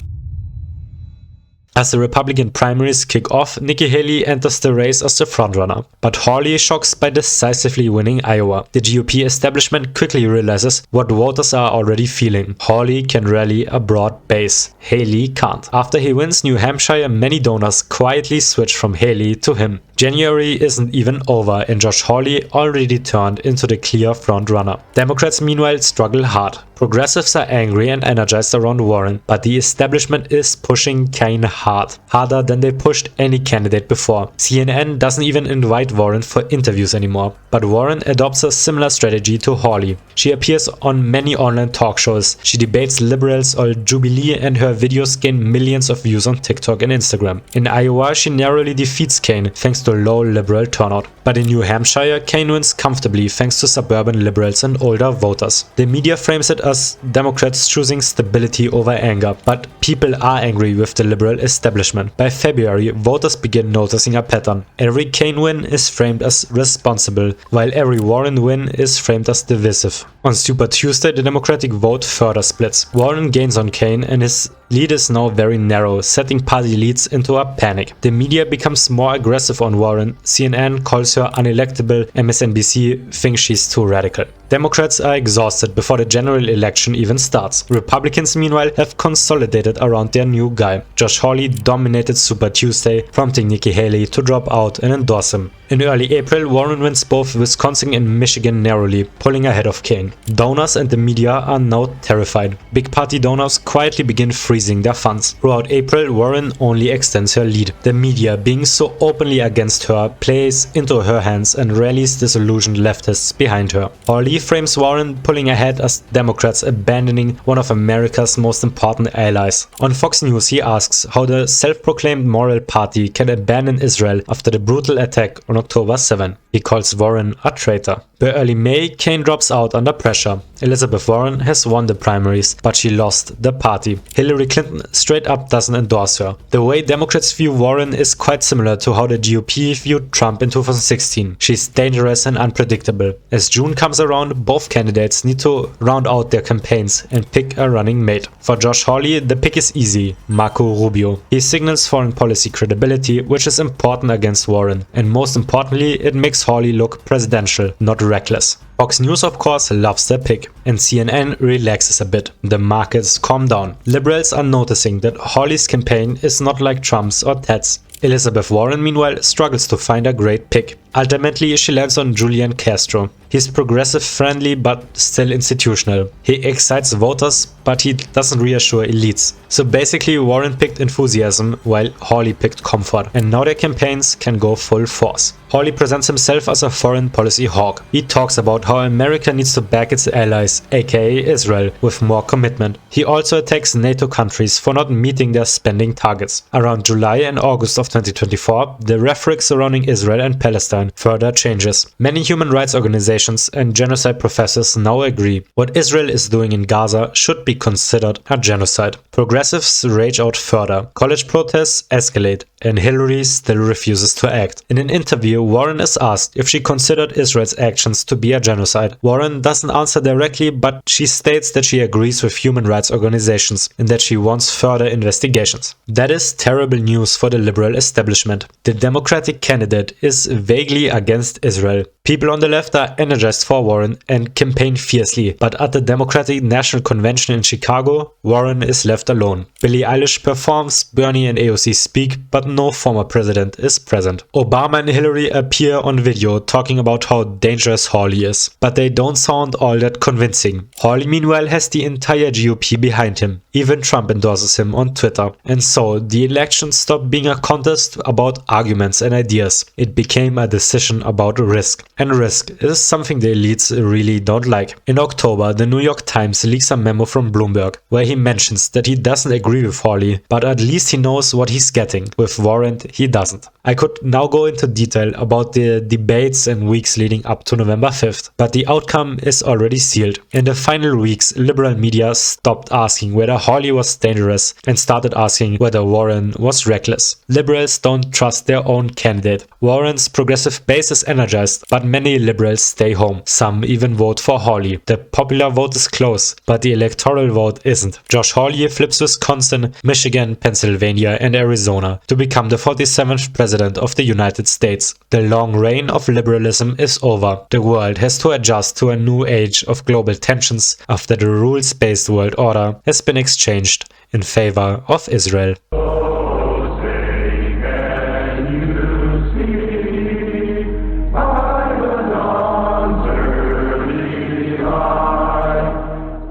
As the Republican primaries kick off, Nikki Haley enters the race as the frontrunner, but Hawley shocks by decisively winning Iowa. The GOP establishment quickly realizes what voters are already feeling. Hawley can rally a broad base. Haley can't. After he wins New Hampshire, many donors quietly switch from Haley to him. January isn't even over, and Josh Hawley already turned into the clear frontrunner. Democrats meanwhile struggle hard. Progressives are angry and energized around Warren, but the establishment is pushing Kaine hard, harder than they pushed any candidate before. CNN doesn't even invite Warren for interviews anymore, but Warren adopts a similar strategy to Hawley. She appears on many online talk shows, she debates liberals or Jubilee, and her videos gain millions of views on TikTok and Instagram. In Iowa, she narrowly defeats Kaine thanks to low liberal turnout. But in New Hampshire, Kaine wins comfortably thanks to suburban liberals and older voters. The media frames it as Democrats choosing stability over anger, but people are angry with the liberal establishment. By February, voters begin noticing a pattern. Every Kaine win is framed as responsible, while every Warren win is framed as divisive. On Super Tuesday, the Democratic vote further splits. Warren gains on Kaine and his lead is now very narrow, setting party leads into a panic. The media becomes more aggressive on Warren. CNN calls her unelectable, MSNBC thinks she's too radical. Democrats are exhausted before the general election even starts. Republicans, meanwhile, have consolidated around their new guy. Josh Hawley dominated Super Tuesday, prompting Nikki Haley to drop out and endorse him. In early April, Warren wins both Wisconsin and Michigan narrowly, pulling ahead of Kaine. Donors and the media are now terrified. Big party donors quietly begin freezing their funds. Throughout April, Warren only extends her lead. The media, being so openly against her, plays into her hands and rallies disillusioned leftists behind her. Hawley frames Warren pulling ahead as Democrats abandoning one of America's most important allies. On Fox News, he asks how the self-proclaimed moral party can abandon Israel after the brutal attack on October 7. He calls Warren a traitor. By early May, Kaine drops out under pressure. Elizabeth Warren has won the primaries, but she lost the party. Hillary Clinton straight up doesn't endorse her. The way Democrats view Warren is quite similar to how the GOP viewed Trump in 2016. She's dangerous and unpredictable. As June comes around, both candidates need to round out their campaigns and pick a running mate. For Josh Hawley, the pick is easy: Marco Rubio. He signals foreign policy credibility, which is important against Warren. And most importantly, it makes Hawley look presidential, not reckless. Fox News, of course, loves their pick, and CNN relaxes a bit. The markets calm down. Liberals are noticing that Hawley's campaign is not like Trump's or Ted's. Elizabeth Warren, meanwhile, struggles to find a great pick. Ultimately, she lands on Julian Castro. He's progressive friendly but still institutional. He excites voters, but he doesn't reassure elites. So basically, Warren picked enthusiasm while Hawley picked comfort, and now their campaigns can go full force. Hawley presents himself as a foreign policy hawk. He talks about how America needs to back its allies, aka Israel, with more commitment. He also attacks NATO countries for not meeting their spending targets. Around July and August of 2024, the rhetoric surrounding Israel and Palestine further changes. Many human rights organizations and genocide professors now agree what Israel is doing in Gaza should be considered a genocide. Progressives rage out further. College protests escalate, and Hillary still refuses to act. In an interview, Warren is asked if she considered Israel's actions to be a genocide. Warren doesn't answer directly, but she states that she agrees with human rights organizations and that she wants further investigations. That is terrible news for the liberal establishment. The Democratic candidate is vaguely against Israel. People on the left are energized for Warren and campaign fiercely, but at the Democratic National Convention in Chicago, Warren is left alone. Billie Eilish performs, Bernie and AOC speak, but no former president is present. Obama and Hillary appear on video talking about how dangerous Hawley is, but they don't sound all that convincing. Hawley, meanwhile, has the entire GOP behind him. Even Trump endorses him on Twitter. And so, the election stopped being a contest about arguments and ideas. It became a decision about risk. And risk is something the elites really don't like. In October, the New York Times leaks a memo from Bloomberg, where he mentions that he doesn't agree with Hawley, but at least he knows what he's getting. With Warren, he doesn't. I could now go into detail about the debates and weeks leading up to November 5th, but the outcome is already sealed. In the final weeks, liberal media stopped asking whether Hawley was dangerous and started asking whether Warren was reckless. Liberals don't trust their own candidate. Warren's progressive base is energized, but many liberals stay home. Some even vote for Hawley. The popular vote is close, but the electoral vote isn't. Josh Hawley flips Wisconsin, Michigan, Pennsylvania, and Arizona to become the 47th president of the United States. The long reign of liberalism is over. The world has to adjust to a new age of global tensions after the rules-based world order has been exchanged in favor of Israel.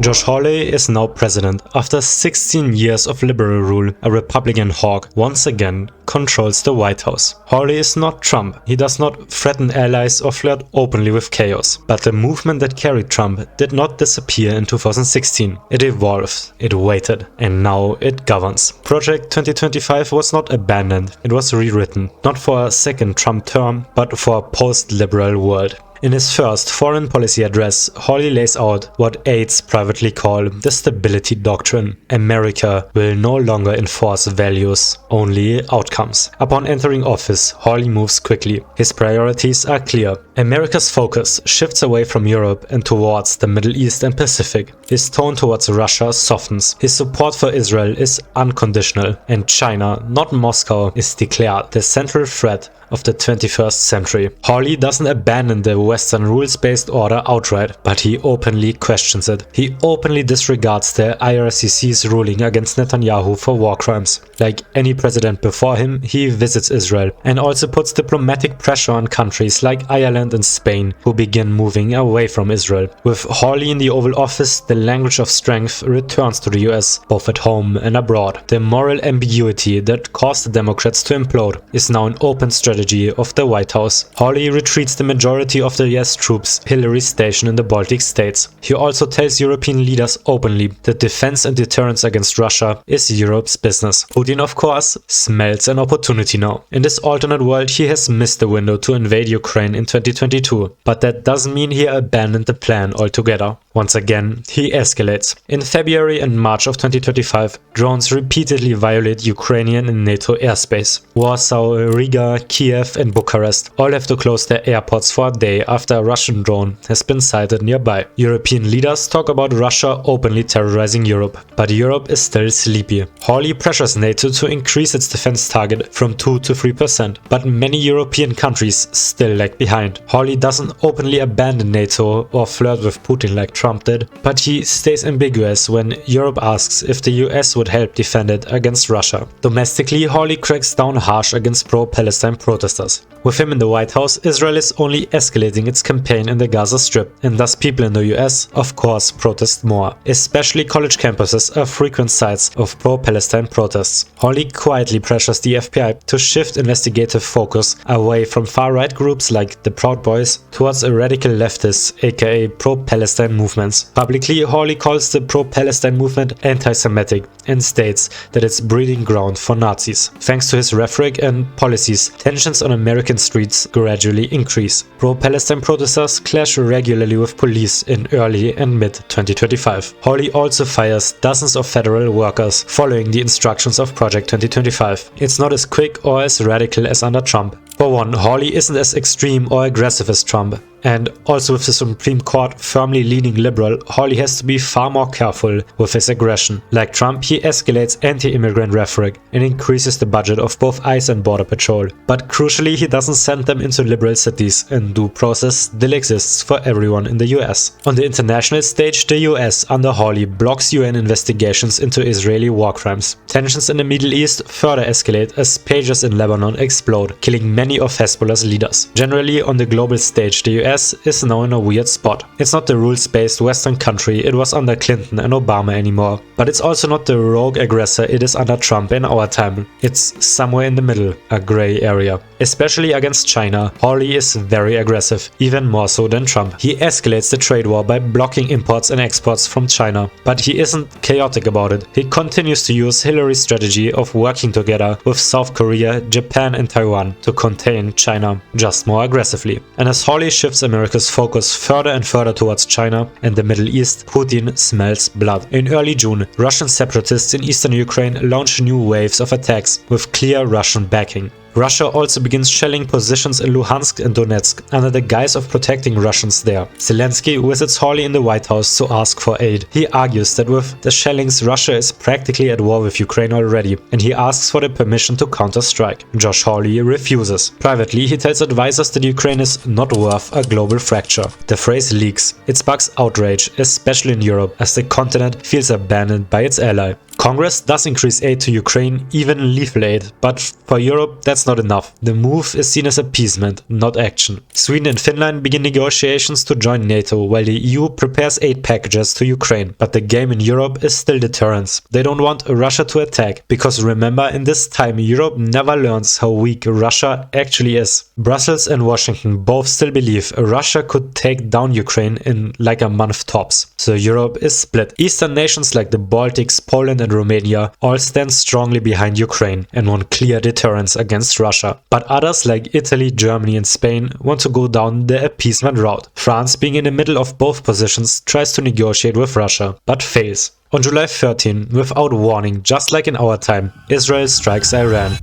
Josh Hawley is now president. After 16 years of liberal rule, a Republican hawk once again controls the White House. Hawley is not Trump. He does not threaten allies or flirt openly with chaos. But the movement that carried Trump did not disappear in 2016. It evolved, it waited, and now it governs. Project 2025 was not abandoned, it was rewritten, not for a second Trump term, but for a post-liberal world. In his first foreign policy address, Hawley lays out what aides privately call the stability doctrine. America will no longer enforce values, only outcomes. Upon entering office, Hawley moves quickly. His priorities are clear. America's focus shifts away from Europe and towards the Middle East and Pacific. His tone towards Russia softens. His support for Israel is unconditional, and China, not Moscow, is declared the central threat of the 21st century. Hawley doesn't abandon the Western rules-based order outright, but he openly questions it. He openly disregards the IRCC's ruling against Netanyahu for war crimes. Like any president before him, he visits Israel and also puts diplomatic pressure on countries like Ireland and Spain, who begin moving away from Israel. With Hawley in the Oval Office, the language of strength returns to the US, both at home and abroad. The moral ambiguity that caused the Democrats to implode is now an open strategy of the White House. Hawley retreats the majority of the US troops Hillary stationed in the Baltic states. He also tells European leaders openly that defense and deterrence against Russia is Europe's business. Putin, of course, smells an opportunity now. In this alternate world, he has missed the window to invade Ukraine in 2022, but that doesn't mean he abandoned the plan altogether. Once again, he escalates. In February and March of 2025, drones repeatedly violate Ukrainian and NATO airspace. Warsaw, Riga, Kiev and Bucharest all have to close their airports for a day after a Russian drone has been sighted nearby. European leaders talk about Russia openly terrorizing Europe, but Europe is still sleepy. Hawley pressures NATO to increase its defense target from 2 to 3%, but many European countries still lag behind. Hawley doesn't openly abandon NATO or flirt with Putin like Trump did, but he stays ambiguous when Europe asks if the US would help defend it against Russia. Domestically, Hawley cracks down harsh against pro-Palestine protesters. With him in the White House, Israel is only escalating its campaign in the Gaza Strip, and thus people in the US, of course, protest more. Especially college campuses are frequent sites of pro-Palestine protests. Hawley quietly pressures the FBI to shift investigative focus away from far-right groups like the Proud Boys towards a radical leftists, aka pro-Palestine movements. Publicly, Hawley calls the pro-Palestine movement anti-Semitic and states that it's breeding ground for Nazis. Thanks to his rhetoric and policies, tensions on American streets gradually increase. Pro-Palestine protesters clash regularly with police in early and mid-2025. Hawley also fires dozens of federal workers following the instructions of Project 2025. It's not as quick or as radical as under Trump. For one, Hawley isn't as extreme or aggressive as Trump. And also with the Supreme Court firmly leaning liberal, Hawley has to be far more careful with his aggression. Like Trump, he escalates anti-immigrant rhetoric and increases the budget of both ICE and Border Patrol. But crucially, he doesn't send them into liberal cities, and due process still exists for everyone in the US. On the international stage, the US under Hawley blocks UN investigations into Israeli war crimes. Tensions in the Middle East further escalate as pages in Lebanon explode, killing many of Hezbollah's leaders. Generally, on the global stage, the US is now in a weird spot. It's not the rules-based Western country it was under Clinton and Obama anymore, but it's also not the rogue aggressor it is under Trump in our time. It's somewhere in the middle, a gray area. Especially against China, Hawley is very aggressive, even more so than Trump. He escalates the trade war by blocking imports and exports from China, but he isn't chaotic about it. He continues to use Hillary's strategy of working together with South Korea, Japan and Taiwan to contain China, just more aggressively. And as Hawley shifts America's focus further and further towards China and the Middle East, Putin smells blood. In early June, Russian separatists in eastern Ukraine launch new waves of attacks with clear Russian backing. Russia also begins shelling positions in Luhansk and Donetsk under the guise of protecting Russians there. Zelensky visits Hawley in the White House to ask for aid. He argues that with the shellings, Russia is practically at war with Ukraine already, and he asks for the permission to counter-strike. Josh Hawley refuses. Privately, he tells advisors that Ukraine is not worth a global fracture. The phrase leaks. It sparks outrage, especially in Europe, as the continent feels abandoned by its ally. Congress does increase aid to Ukraine, even lethal aid, but for Europe that's not enough. The move is seen as appeasement, not action. Sweden and Finland begin negotiations to join NATO, while the EU prepares aid packages to Ukraine. But the game in Europe is still deterrence. They don't want Russia to attack, because remember, in this time Europe never learns how weak Russia actually is. Brussels and Washington both still believe Russia could take down Ukraine in like a month tops. So Europe is split. Eastern nations like the Baltics, Poland and Romania all stand strongly behind Ukraine and want clear deterrence against Russia. But others like Italy, Germany and Spain want to go down the appeasement route. France, being in the middle of both positions, tries to negotiate with Russia, but fails. On July 13, without warning, just like in our time, Israel strikes Iran.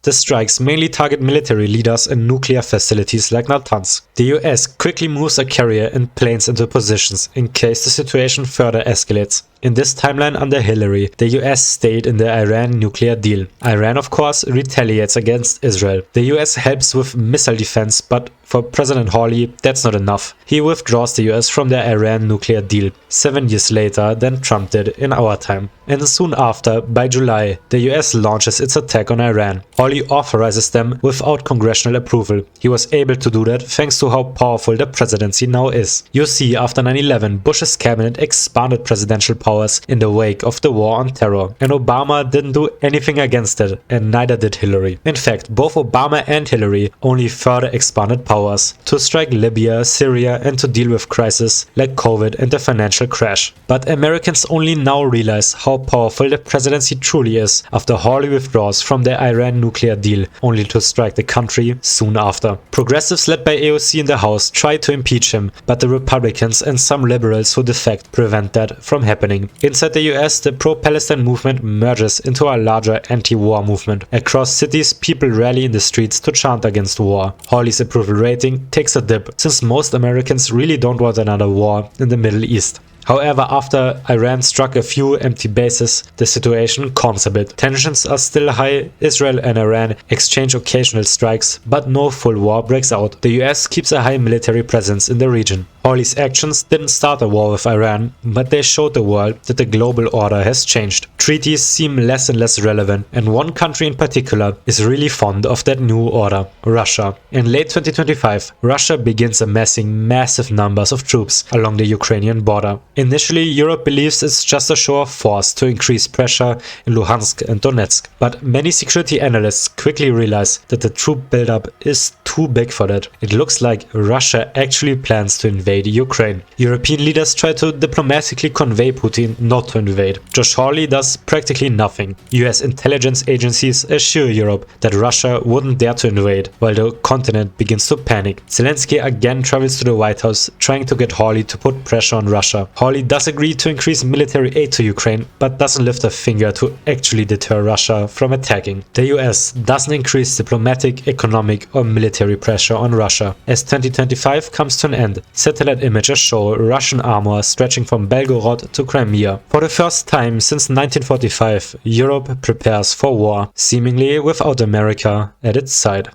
The strikes mainly target military leaders and nuclear facilities like Natanz. The US quickly moves a carrier and planes into positions in case the situation further escalates. In this timeline under Hillary, the US stayed in the Iran nuclear deal. Iran, of course, retaliates against Israel. The US helps with missile defense, but for President Hawley, that's not enough. He withdraws the US from the Iran nuclear deal 7 years later than Trump did in our time. And soon after, by July, the US launches its attack on Iran. Hawley authorizes them without congressional approval. He was able to do that thanks to how powerful the presidency now is. You see, after 9/11, Bush's cabinet expanded presidential powers in the wake of the war on terror. And Obama didn't do anything against it, and neither did Hillary. In fact, both Obama and Hillary only further expanded powers to strike Libya, Syria, and to deal with crises like COVID and the financial crash. But Americans only now realize how powerful the presidency truly is after Hawley withdraws from the Iran nuclear deal, only to strike the country soon after. Progressives led by AOC in the House try to impeach him, but the Republicans and some liberals who defect prevent that from happening. Inside the US, the pro-Palestine movement merges into a larger anti-war movement. Across cities, people rally in the streets to chant against war. Hawley's approval rating takes a dip, since most Americans really don't want another war in the Middle East. However, after Iran struck a few empty bases, the situation calms a bit. Tensions are still high, Israel and Iran exchange occasional strikes, but no full war breaks out. The US keeps a high military presence in the region. Hawley's actions didn't start a war with Iran, but they showed the world that the global order has changed. Treaties seem less and less relevant, and one country in particular is really fond of that new order: Russia. In late 2025, Russia begins amassing massive numbers of troops along the Ukrainian border. Initially, Europe believes it's just a show of force to increase pressure in Luhansk and Donetsk, but many security analysts quickly realize that the troop buildup is too big for that. It looks like Russia actually plans to invade Ukraine. European leaders try to diplomatically convey Putin not to invade. Josh Hawley does practically nothing. US intelligence agencies assure Europe that Russia wouldn't dare to invade, while the continent begins to panic. Zelensky again travels to the White House, trying to get Hawley to put pressure on Russia. Hawley does agree to increase military aid to Ukraine, but doesn't lift a finger to actually deter Russia from attacking. The US doesn't increase diplomatic, economic or military pressure on Russia. As 2025 comes to an end, satellite images show Russian armor stretching from Belgorod to Crimea. For the first time since 1945, Europe prepares for war, seemingly without America at its side.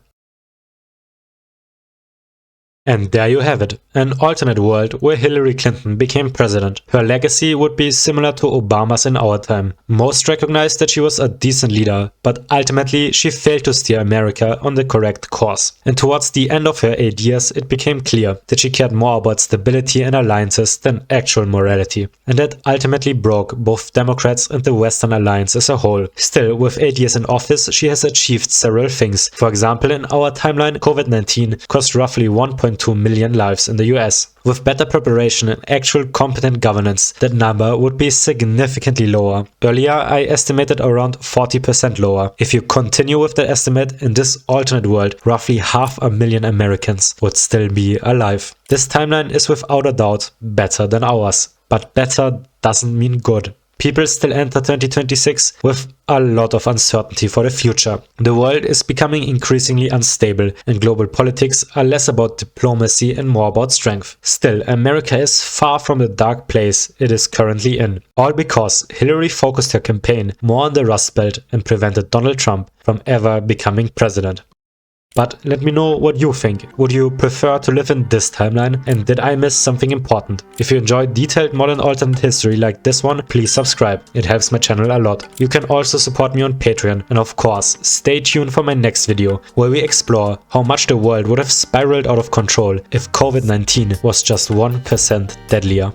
And there you have it, an alternate world where Hillary Clinton became president. Her legacy would be similar to Obama's in our time. Most recognize that she was a decent leader, but ultimately she failed to steer America on the correct course. And towards the end of her 8 years, it became clear that she cared more about stability and alliances than actual morality. And that ultimately broke both Democrats and the Western alliance as a whole. Still, with 8 years in office, she has achieved several things. For example, in our timeline, COVID-19 cost roughly 1.2 million lives in the US. With better preparation and actual competent governance, that number would be significantly lower. Earlier, I estimated around 40% lower. If you continue with that estimate, in this alternate world, roughly 500,000 Americans would still be alive. This timeline is without a doubt better than ours, but better doesn't mean good. People still enter 2026 with a lot of uncertainty for the future. The world is becoming increasingly unstable, and global politics are less about diplomacy and more about strength. Still, America is far from the dark place it is currently in. All because Hillary focused her campaign more on the Rust Belt and prevented Donald Trump from ever becoming president. But let me know what you think. Would you prefer to live in this timeline? And did I miss something important? If you enjoyed detailed modern alternate history like this one, please subscribe. It helps my channel a lot. You can also support me on Patreon. And of course, stay tuned for my next video, where we explore how much the world would have spiraled out of control if COVID-19 was just 1% deadlier.